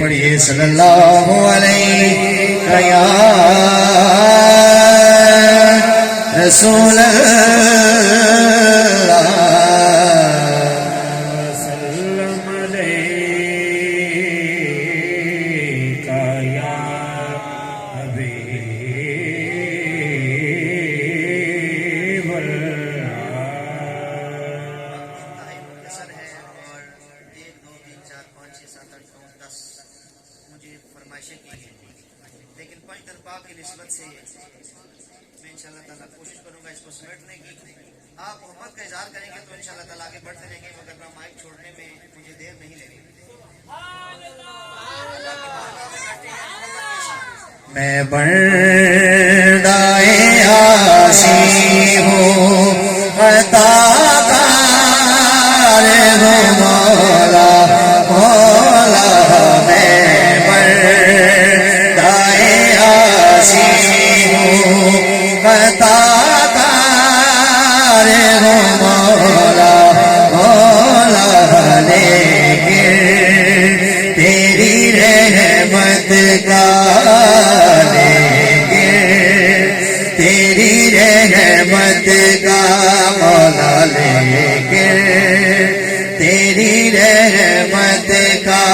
پڑھیے صلی اللہ علیہ یا رسول اللہ وسلم علیک یا حبیب اللہ. مختصر ہے اور 1 2 3 4 5 6 7 8 9 10 مجھے فرمائشیں کی ہیں، لیکن 5 طلباء کی نسبت سے میں انشاءاللہ تعالیٰ کوشش کروں گا اس کو سمیٹنے کی. آپ محمد کا اظہار کریں گے تو انشاءاللہ تعالیٰ آگے بڑھتے رہیں گے، مگر مائک چھوڑنے میں مجھے دیر نہیں لگے گی. میں بندائے آسی ہوں عطا کار ہوں مولا مولا. میں بندائے آسی ہوں عطا کار ہوں مولا مولا. لیکن تیری رحمت کا تیری رحمت کا مولا، لیکن تیری رحمت کا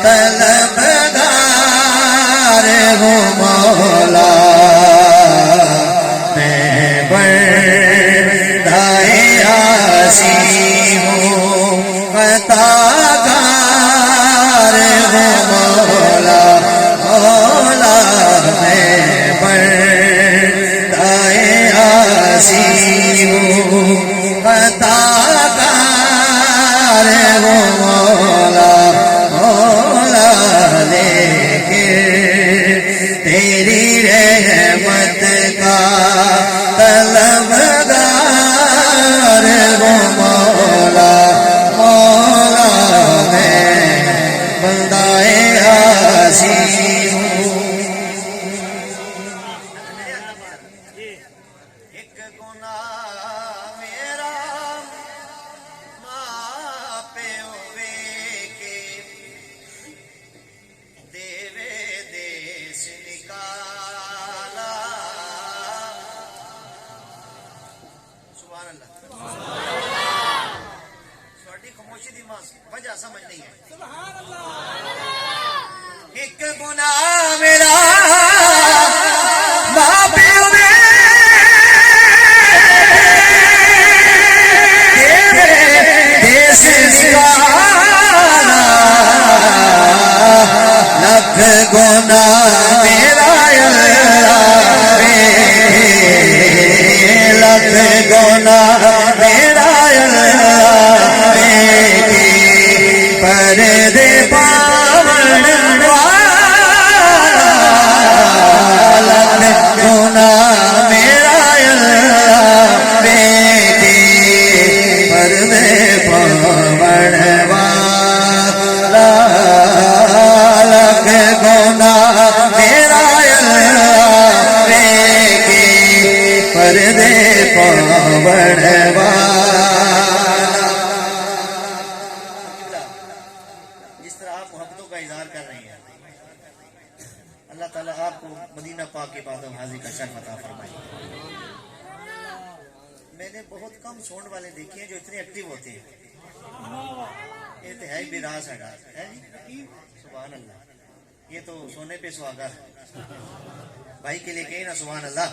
طلبگار ہوں مولا. میں بندائے آسی ہوں عطا کار ہوں مولا مولا. میں بندائے آسی ہوں عطا کار ہوں مولا مولا. لیکن تیری رحمت کا طلبگار ہوں مولا مولا. میں بندائے آسی ہوں. ایک گناہ میرا ماں پیو کے دیوے دیس نکالا. سبحان اللہ. سواڈی خاموشی دی وجہ سمجھ نہیں ہے. ایک گناہ میرا ماں پیو دیس نکالا. لکھ گناہ میرا لکھ گناہ میرا پردے پاون والا. لکھ گناہ میرا پردے پاون والا. لکھ گناہ میرا پردے پاون والا. جس طرح آپ محبتوں کا اظہار کر رہی ہیں، اللہ تعالیٰ آپ کو مدینہ پاک کے بعد حاضر کا شرف عطا فرمائے. میں نے بہت کم سونڈ والے دیکھے ہیں جو اتنے ایکٹیو ہوتے ہیں. یہ تو ہے ہی بھی راز ہے جی. سبحان اللہ. یہ تو سونے پہ سہاگا ہے. بھائی کے لیے کہیں نا سبحان اللہ.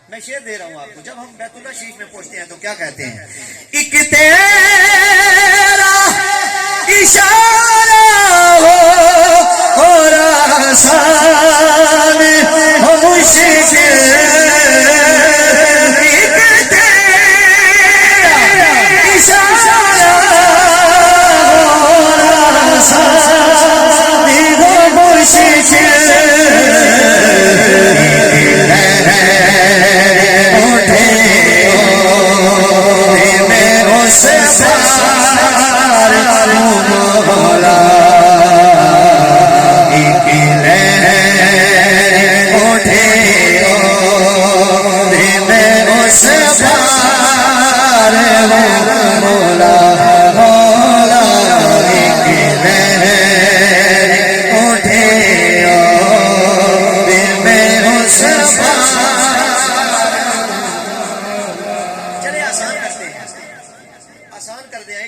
میں شعر دے رہا ہوں آپ کو. جب ہم بیت اللہ شریف میں پہنچتے ہیں تو کیا کہتے ہیں؟ ایک تیرا اشارہ ہو اور آسان ہو مشکل. ایک تیرا اشارہ ہو اور آسان ہو مشکل. اٹھے میں اس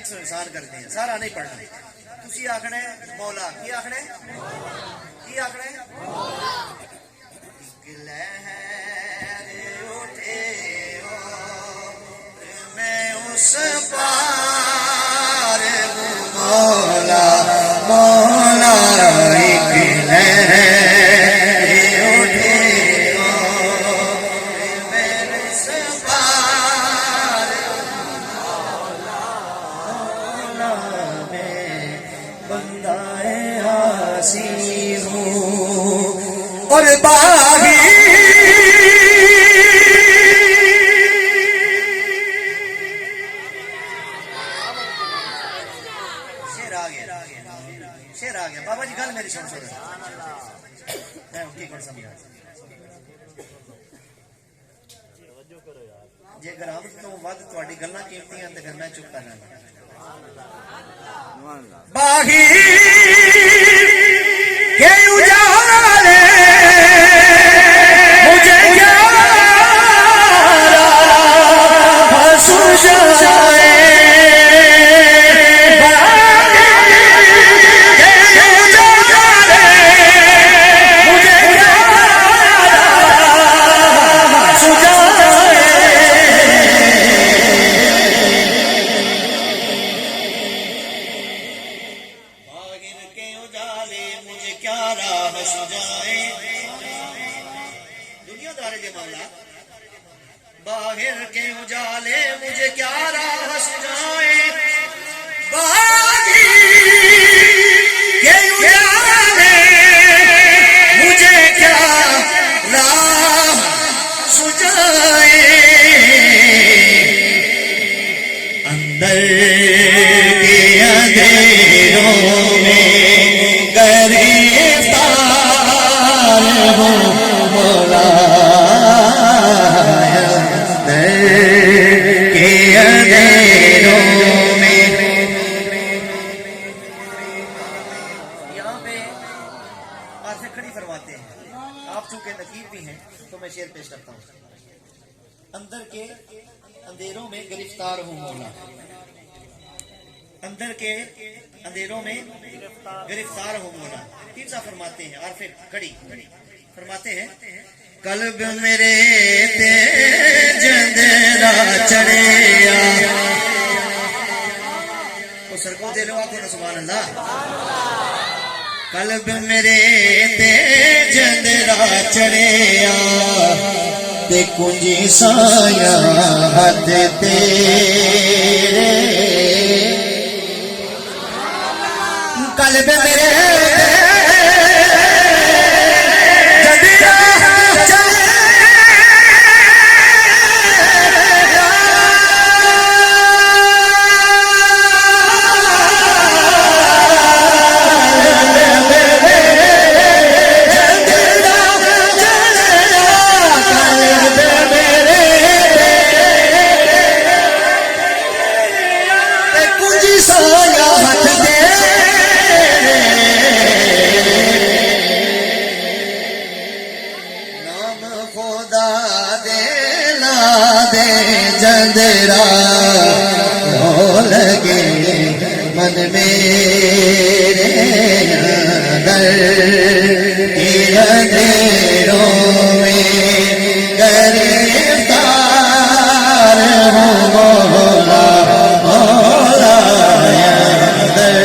ایک سو انسان کرتے ہیں سارا نہیں پڑھنا تسی آکھنا ہے مولا کی آکھنا ہے کی آکھنا ہے ایک لہر اٹھے اور میں اس پار ہوں مولا مولا ایک لہر اٹھے اور میں اس پار مولا میں بندہ حاسی ہوں اور باغی شیر آ گیا بابا جی گل میری سن سو میں کی کر سمجھا جی اگر ہم تو ود تھوڑی گلاں قیمتی ہیں تو پھر میں چپ کرنا باغی کے اجالے مجھے یار سجائے باہر کے اجالے مجھے کیا راہ سجائے باغی کے اجالے مجھے کیا راہ سجائے اندر کے اندھیروں میں گرفتار ہوں مولا شیر پیش کرتا ہوں اندر کے اندھیروں میں گرفتار ہوں مولا اندر کے اندھیروں میں گرفتار ہوں مولا تین سا فرماتے ہیں عارف کڑی فرماتے ہیں قلب میرے تے جندرا چڑھیا تو سرکو دے لو آکھو نا سبحان اللہ قلب میرے تے جندرا چڑھیا تے کنجی سایہ ہاتھ تیرے قلب میرے جندرا جندرا ہو لگے من میرے اندر کے اندھیروں میں گرفتار ہوں مولا مولا اندر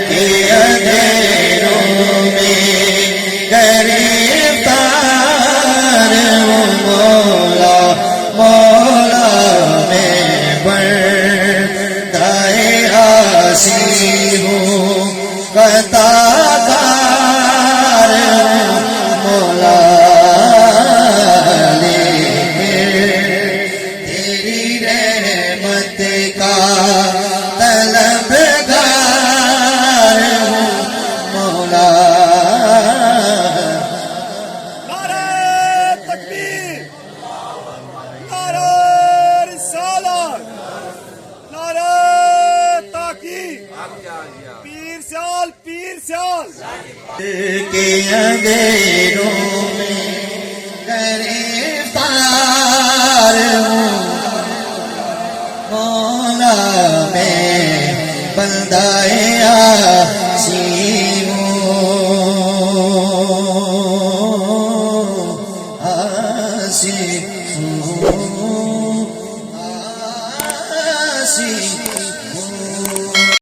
کے اندھیروں میں گرفتار ہوں مولا مولا میں بندائے حاسی ہوں قطعکار ہوں مولا تیری رحمت کا طلبگار ہوں مولا کے اندھیروں میں گرفتار ہوں مولا میں بندائے آسیم آسیم